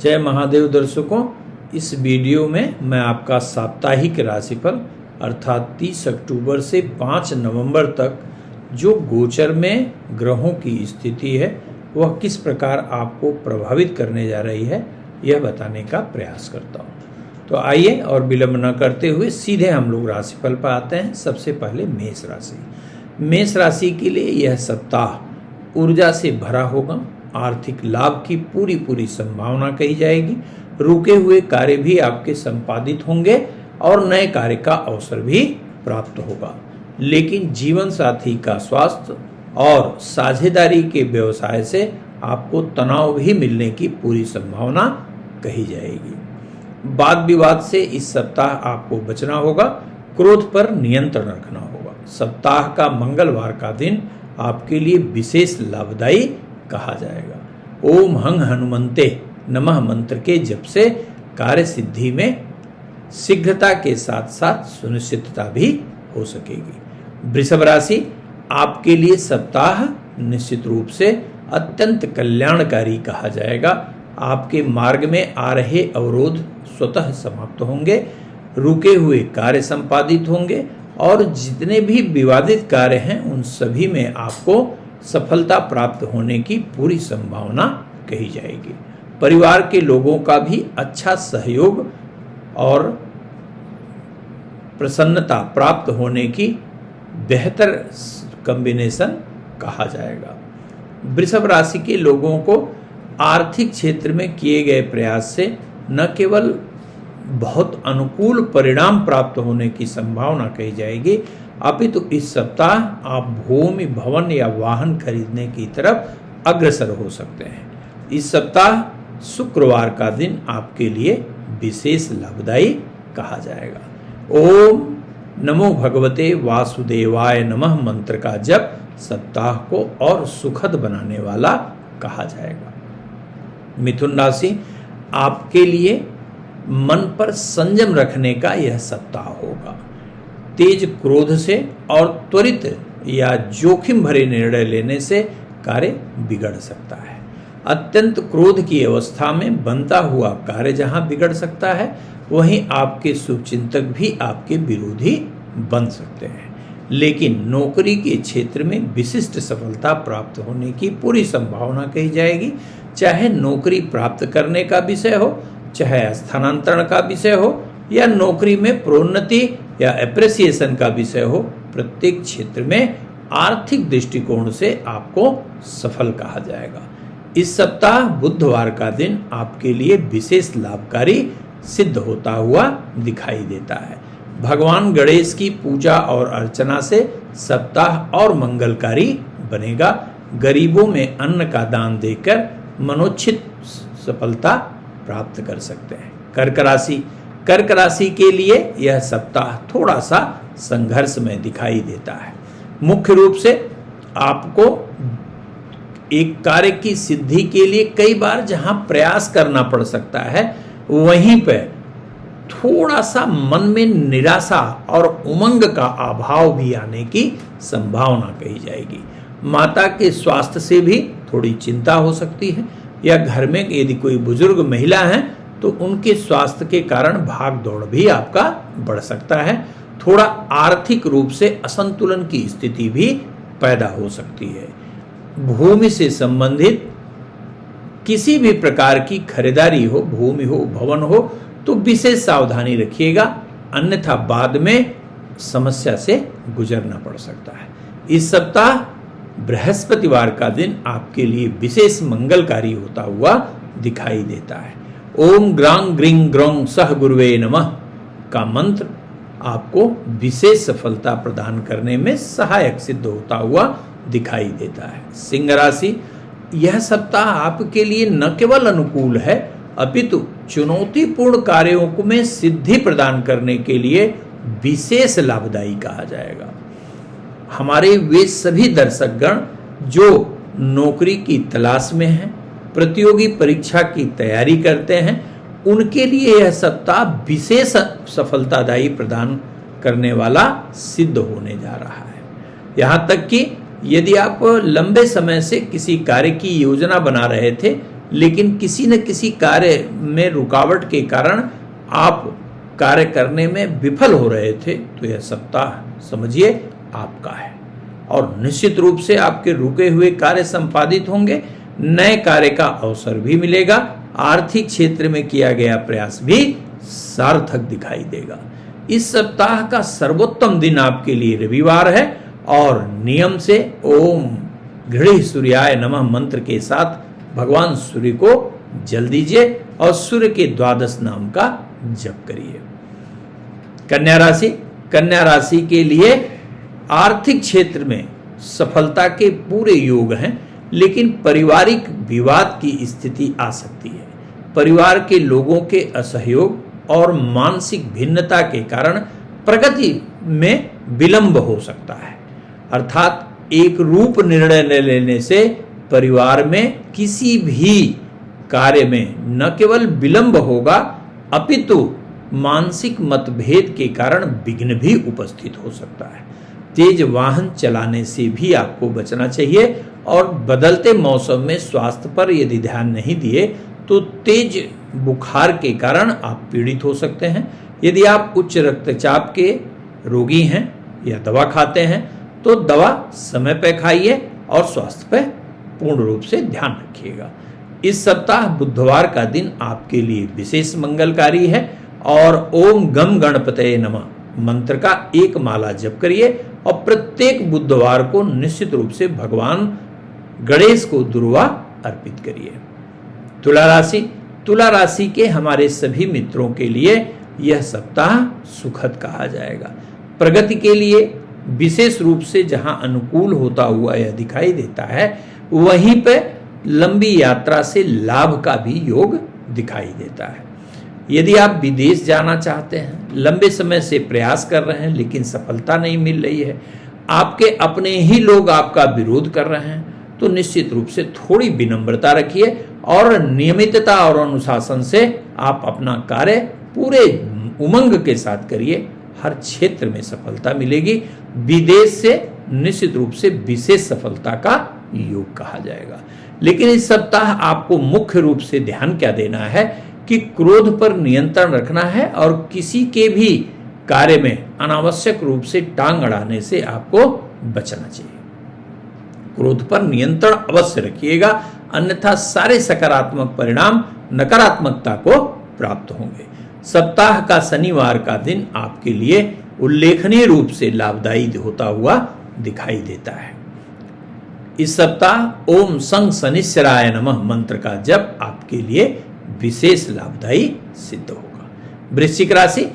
जय महादेव दर्शकों, इस वीडियो में मैं आपका साप्ताहिक राशिफल अर्थात 30 अक्टूबर से 5 नवंबर तक जो गोचर में ग्रहों की स्थिति है वह किस प्रकार आपको प्रभावित करने जा रही है यह बताने का प्रयास करता हूँ। तो आइए और विलंब न करते हुए सीधे हम लोग राशिफल पर आते हैं। सबसे पहले मेष राशि। मेष राशि के लिए यह सप्ताह ऊर्जा से भरा होगा। आर्थिक लाभ की पूरी संभावना कही जाएगी। रुके हुए कार्य भी आपके संपादित होंगे और नए कार्य का अवसर भी प्राप्त होगा। लेकिन जीवन साथी का स्वास्थ्य और साझेदारी के व्यवसाय से आपको तनाव भी मिलने की पूरी संभावना कही जाएगी। वाद विवाद से इस सप्ताह आपको बचना होगा। क्रोध पर नियंत्रण रखना होगा। सप्ताह का मंगलवार का दिन आपके लिए विशेष लाभदायी कहा जाएगा। ओम हंग हनुमंते नमः मंत्र के जप से कार्य सिद्धि में शीघ्रता के साथ साथ सुनिश्चितता भी हो सकेगी। वृषभ राशि, आपके लिए सप्ताह निश्चित रूप से अत्यंत कल्याणकारी कहा जाएगा। आपके मार्ग में आ रहे अवरोध स्वतः समाप्त होंगे। रुके हुए कार्य संपादित होंगे और जितने भी विवादित कार्य हैं उन सभी में आपको सफलता प्राप्त होने की पूरी संभावना कही जाएगी। परिवार के लोगों का भी अच्छा सहयोग और प्रसन्नता प्राप्त होने की बेहतर कॉम्बिनेशन कहा जाएगा। वृषभ राशि के लोगों को आर्थिक क्षेत्र में किए गए प्रयास से न केवल बहुत अनुकूल परिणाम प्राप्त होने की संभावना कही जाएगी, अपितु इस सप्ताह आप भूमि, भवन या वाहन खरीदने की तरफ अग्रसर हो सकते हैं। इस सप्ताह शुक्रवार का दिन आपके लिए विशेष लाभदायी कहा जाएगा। ओम नमो भगवते वासुदेवाय नमः मंत्र का जप सप्ताह को और सुखद बनाने वाला कहा जाएगा। मिथुन राशि, आपके लिए मन पर संयम रखने का यह सप्ताह होगा। तेज क्रोध से और त्वरित या जोखिम भरे निर्णय लेने से कार्य बिगड़ सकता है। अत्यंत क्रोध की अवस्था में बनता हुआ कार्य जहां बिगड़ सकता है, वहीं आपके शुभचिंतक भी आपके विरोधी बन सकते हैं। लेकिन नौकरी के क्षेत्र में विशिष्ट सफलता प्राप्त होने की पूरी संभावना कही जाएगी। चाहे नौकरी प्राप्त करने का विषय हो, चाहे स्थानांतरण का विषय हो या नौकरी में प्रोन्नति या एप्रिसिएशन का विषय हो, प्रत्येक क्षेत्र में आर्थिक दृष्टिकोण से आपको सफल कहा जाएगा। इस सप्ताह बुधवार का दिन आपके लिए विशेष लाभकारी सिद्ध होता हुआ दिखाई देता है। भगवान गणेश की पूजा और अर्चना से सप्ताह और मंगलकारी बनेगा। गरीबों में अन्न का दान देकर मनोचित सफलता प्राप्त कर सकते हैं। कर्क राशि के लिए यह सप्ताह थोड़ा सा संघर्ष में दिखाई देता है। मुख्य रूप से आपको एक कार्य की सिद्धि के लिए कई बार जहां प्रयास करना पड़ सकता है, वहीं पे थोड़ा सा मन में निराशा और उमंग का अभाव भी आने की संभावना कही जाएगी। माता के स्वास्थ्य से भी थोड़ी चिंता हो सकती है, या घर में यदि कोई बुजुर्ग महिला है तो उनके स्वास्थ्य के कारण भाग दौड़ भी आपका बढ़ सकता है। थोड़ा आर्थिक रूप से असंतुलन की स्थिति भी पैदा हो सकती है। भूमि से संबंधित किसी भी प्रकार की खरीदारी हो, भूमि हो, भवन हो, तो विशेष सावधानी रखिएगा, अन्यथा बाद में समस्या से गुजरना पड़ सकता है। इस सप्ताह बृहस्पतिवार का दिन आपके लिए विशेष मंगलकारी होता हुआ दिखाई देता है। ओम ग्रांग ग्रिंग ग्रोंग सह गुरुवे नमः का मंत्र आपको विशेष सफलता प्रदान करने में सहायक सिद्ध होता हुआ दिखाई देता है। सिंह राशि, यह सप्ताह आपके लिए न केवल अनुकूल है, अपितु चुनौतीपूर्ण कार्यों में सिद्धि प्रदान करने के लिए विशेष लाभदायी कहा जाएगा। हमारे वे सभी दर्शकगण जो नौकरी की तलाश में हैं, प्रतियोगी परीक्षा की तैयारी करते हैं, उनके लिए यह सप्ताह विशेष सफलतादायी प्रदान करने वाला सिद्ध होने जा रहा है। यहाँ तक कि यदि आप लंबे समय से किसी कार्य की योजना बना रहे थे लेकिन किसी न किसी कार्य में रुकावट के कारण आप कार्य करने में विफल हो रहे थे, तो यह सप्ताह समझिए आपका है और निश्चित रूप से आपके रुके हुए कार्य संपादित होंगे, नए कार्य का अवसर भी मिलेगा, आर्थिक क्षेत्र में किया गया प्रयास भी सार्थक दिखाई देगा। इस सप्ताह का सर्वोत्तम दिन आपके लिए रविवार है और नियम से ओम गृह सूर्याय नमः मंत्र के साथ भगवान सूर्य को जल दीजिए और सूर्य के 12 नाम का जप करिए। कन्या राशि के लिए आर्थिक क्षेत्र में सफलता के पूरे योग हैं, लेकिन पारिवारिक विवाद की स्थिति आ सकती है। परिवार के लोगों के असहयोग और मानसिक भिन्नता के कारण प्रगति में विलंब हो सकता है, अर्थात एक रूप निर्णय लेने से परिवार में किसी भी कार्य में न केवल विलंब होगा अपितु मानसिक मतभेद के कारण विघ्न भी उपस्थित हो सकता है। तेज वाहन चलाने से भी आपको बचना चाहिए और बदलते मौसम में स्वास्थ्य पर यदि ध्यान नहीं दिए तो तेज बुखार के कारण आप पीड़ित हो सकते हैं। यदि आप उच्च रक्तचाप के रोगी हैं या दवा खाते हैं तो दवा समय पर खाइए और स्वास्थ्य पर पूर्ण रूप से ध्यान रखिएगा। इस सप्ताह बुधवार का दिन आपके लिए विशेष मंगलकारी है और ओम गम गणपतये नमः मंत्र का एक माला जप करिए और प्रत्येक बुधवार को निश्चित रूप से भगवान गणेश को दुर्वा अर्पित करिए। तुला राशि के हमारे सभी मित्रों के लिए यह सप्ताह सुखद कहा जाएगा। प्रगति के लिए विशेष रूप से जहां अनुकूल होता हुआ यह दिखाई देता है, वहीं पे लंबी यात्रा से लाभ का भी योग दिखाई देता है। यदि आप विदेश जाना चाहते हैं, लंबे समय से प्रयास कर रहे हैं लेकिन सफलता नहीं मिल रही है, आपके अपने ही लोग आपका विरोध कर रहे हैं, तो निश्चित रूप से थोड़ी विनम्रता रखिए और नियमितता और अनुशासन से आप अपना कार्य पूरे उमंग के साथ करिए। हर क्षेत्र में सफलता मिलेगी। विदेश से निश्चित रूप से विशेष सफलता का योग कहा जाएगा। लेकिन इस सप्ताह आपको मुख्य रूप से ध्यान क्या देना है कि क्रोध पर नियंत्रण रखना है और किसी के भी कार्य में अनावश्यक रूप से टांग अड़ाने से आपको बचना चाहिए। क्रोध पर नियंत्रण अवश्य रखिएगा, अन्यथा सारे सकारात्मक परिणाम नकारात्मकता को प्राप्त होंगे। सप्ताह का शनिवार का दिन आपके लिए उल्लेखनीय रूप से लाभदायी होता हुआ दिखाई देता है। इस सप्ताह ओम संग शनिश्चराय नमः मंत्र का जप आपके लिए विशेष लाभदायी सिद्ध होगा। वृश्चिक राशि,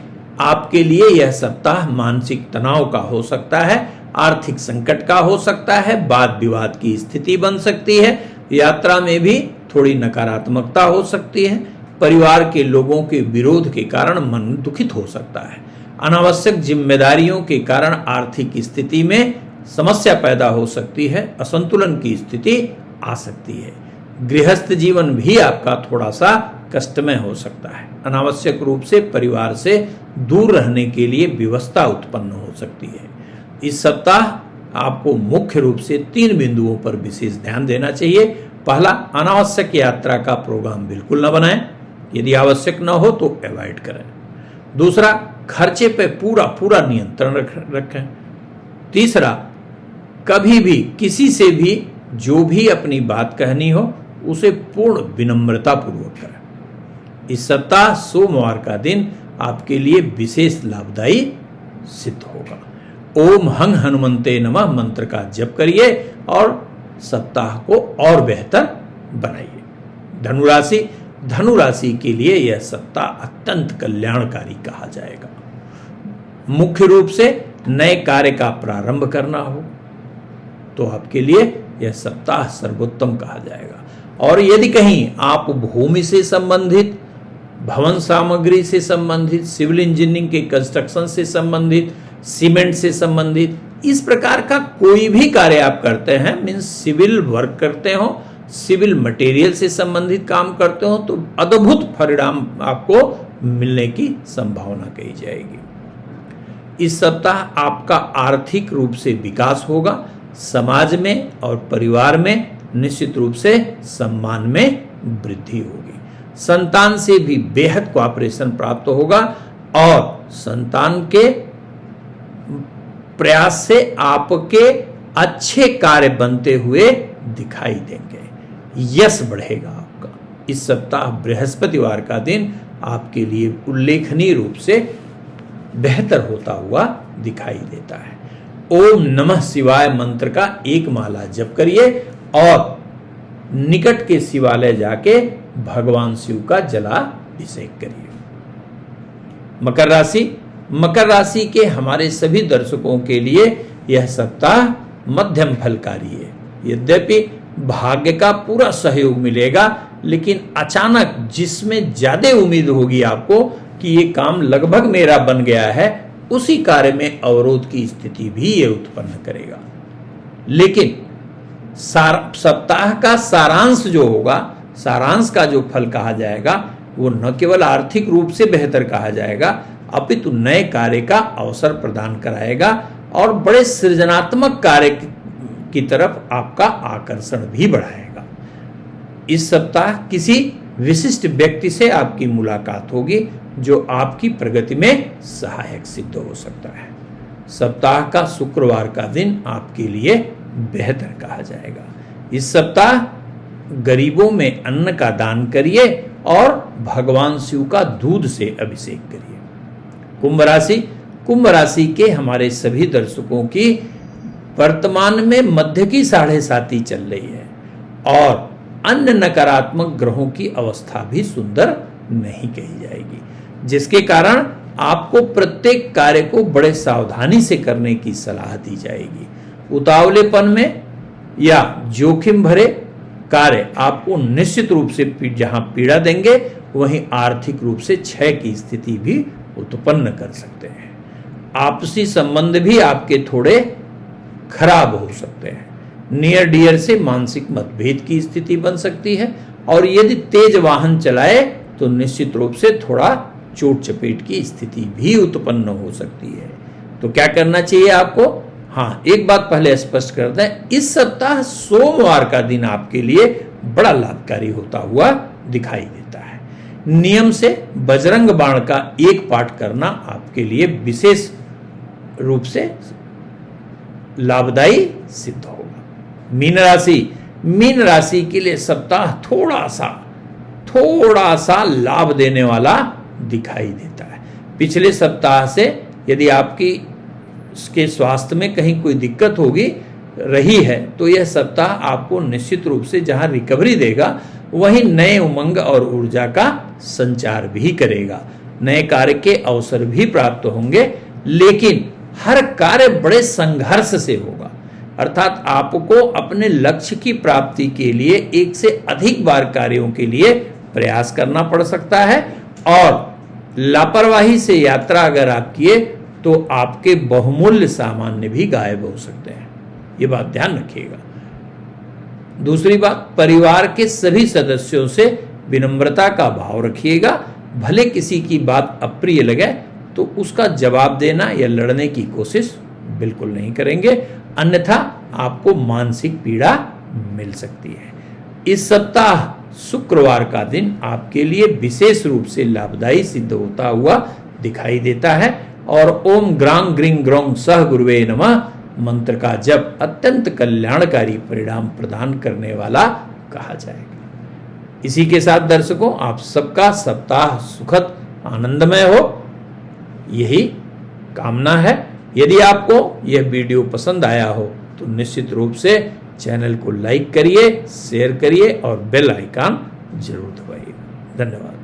आपके लिए यह सप्ताह मानसिक तनाव का हो सकता है, आर्थिक संकट का हो सकता है, वाद विवाद की स्थिति बन सकती है, यात्रा में भी थोड़ी नकारात्मकता हो सकती है, परिवार के लोगों के विरोध के कारण मन दुखित हो सकता है, अनावश्यक जिम्मेदारियों के कारण आर्थिक स्थिति में समस्या पैदा हो सकती है, असंतुलन की स्थिति आ सकती है। गृहस्थ जीवन भी आपका थोड़ा सा कष्टमय हो सकता है। अनावश्यक रूप से परिवार से दूर रहने के लिए विवशता उत्पन्न हो सकती है। इस सप्ताह आपको मुख्य रूप से 3 बिंदुओं पर विशेष ध्यान देना चाहिए। पहला, अनावश्यक यात्रा का प्रोग्राम बिल्कुल न बनाएं, यदि आवश्यक न हो तो अवॉइड करें। दूसरा, खर्चे पे पूरा नियंत्रण रखें। तीसरा, कभी भी किसी से भी जो भी अपनी बात कहनी हो उसे पूर्ण विनम्रता पूर्वक करें। इस सप्ताह सोमवार का दिन आपके लिए विशेष लाभदायी सिद्ध होगा। ओम हंग हनुमंते नमः मंत्र का जप करिए और सप्ताह को और बेहतर बनाइए। धनु राशि के लिए यह सप्ताह अत्यंत कल्याणकारी कहा जाएगा। मुख्य रूप से नए कार्य का प्रारंभ करना हो तो आपके लिए यह सप्ताह सर्वोत्तम कहा जाएगा। और यदि कहीं आप भूमि से संबंधित, भवन सामग्री से संबंधित, सिविल इंजीनियरिंग के कंस्ट्रक्शन से संबंधित, सीमेंट से संबंधित इस प्रकार का कोई भी कार्य आप करते हैं, मीन्स सिविल वर्क करते हो, सिविल मटेरियल से संबंधित काम करते हो, तो अद्भुत परिणाम आपको मिलने की संभावना कही जाएगी। इस सप्ताह आपका आर्थिक रूप से विकास होगा, समाज में और परिवार में निश्चित रूप से सम्मान में वृद्धि होगी। संतान से भी बेहद कोऑपरेशन प्राप्त होगा और संतान के प्रयास से आपके अच्छे कार्य बनते हुए दिखाई देंगे, यश बढ़ेगा आपका। इस सप्ताह बृहस्पतिवार का दिन आपके लिए उल्लेखनीय रूप से बेहतर होता हुआ दिखाई देता है। ओम नमः शिवाय मंत्र का एक माला जप करिए और निकट के शिवालय जाके भगवान शिव का जलाभिषेक करिए। मकर राशि के हमारे सभी दर्शकों के लिए यह सप्ताह मध्यम फलकारी है। यद्यपि भाग्य का पूरा सहयोग मिलेगा, लेकिन अचानक जिसमें ज्यादा उम्मीद होगी आपको कि ये काम लगभग मेरा बन गया है, उसी कार्य में अवरोध की स्थिति भी ये उत्पन्न करेगा। लेकिन सप्ताह का सारांश जो होगा, सारांश का जो फल कहा जाएगा, वो न केवल आर्थिक रूप से बेहतर कहा जाएगा, अपितु नए कार्य का अवसर प्रदान कराएगा और बड़े सृजनात्मक कार्य की तरफ आपका आकर्षण भी बढ़ाएगा। इस सप्ताह किसी विशिष्ट व्यक्ति से आपकी मुलाकात होगी जो आपकी प्रगति में सहायक सिद्ध हो सकता है। सप्ताह का शुक्रवार का दिन आपके लिए बेहतर कहा जाएगा। इस सप्ताह गरीबों में अन्न का दान करिए और भगवान शिव का दूध से अभिषेक करिए। कुंभ राशि के हमारे सभी दर्शकों की वर्तमान में मध्य की 7.5 चल रही है और अन्य नकारात्मक ग्रहों की अवस्था भी सुंदर नहीं कही जाएगी, जिसके कारण आपको प्रत्येक कार्य को बड़े सावधानी से करने की सलाह दी जाएगी। उतावलेपन में या जोखिम भरे कार्य आपको निश्चित रूप से जहां पीड़ा देंगे, वहीं आर्थिक रूप से क्षय की स्थिति भी उत्पन्न कर सकते हैं। आपसी संबंध भी आपके थोड़े खराब हो सकते हैं। नियर डियर से मानसिक मतभेद की स्थिति बन सकती है और यदि तेज वाहन चलाए तो निश्चित रूप से थोड़ा चोट चपेट की स्थिति भी उत्पन्न हो सकती है। तो क्या करना चाहिए आपको? हाँ, एक बात पहले स्पष्ट कर दें, इस सप्ताह सोमवार का दिन आपके लिए बड़ा लाभकारी होता हुआ दिखाई देता है। नियम से बजरंग बाण का एक पाठ करना आपके लिए विशेष रूप से लाभदायी सिद्ध होगा। मीन राशि के लिए सप्ताह थोड़ा सा लाभ देने वाला दिखाई देता है। पिछले सप्ताह से यदि आपकी के स्वास्थ्य में कहीं कोई दिक्कत होगी रही है, तो यह सप्ताह आपको निश्चित रूप से जहां रिकवरी देगा, वहीं नए उमंग और ऊर्जा का संचार भी करेगा। नए कार्य के अवसर भी प्राप्त होंगे, लेकिन हर कार्य बड़े संघर्ष से होगा। अर्थात आपको अपने लक्ष्य की प्राप्ति के लिए एक से अधिक बार कार्यों के लिए प्रयास करना पड़ सकता है और लापरवाही से यात्रा अगर आप किए तो आपके बहुमूल्य सामान भी गायब हो सकते हैं। ये बात ध्यान रखिएगा। दूसरी बात, परिवार के सभी सदस्यों से विनम्रता का भाव रखिएगा। भले किसी की बात अप्रिय लगे तो उसका जवाब देना या लड़ने की कोशिश बिल्कुल नहीं करेंगे, अन्यथा आपको मानसिक पीड़ा मिल सकती है। इस सप्ताह शुक्रवार का दिन आपके लिए विशेष रूप से लाभदायी सिद्ध होता हुआ दिखाई देता है और ओम ग्रांग ग्रिंग ग्रोंग सह गुरुवे नमः मंत्र का जप अत्यंत कल्याणकारी परिणाम प्रदान करने वाला कहा जाएगा। इसी के साथ दर्शकों, आप सबका सप्ताह सुखद आनंदमय हो, यही कामना है। यदि आपको यह वीडियो पसंद आया हो तो निश्चित रूप से चैनल को लाइक करिए, शेयर करिए और बेल आइकन जरूर दबाइए। धन्यवाद।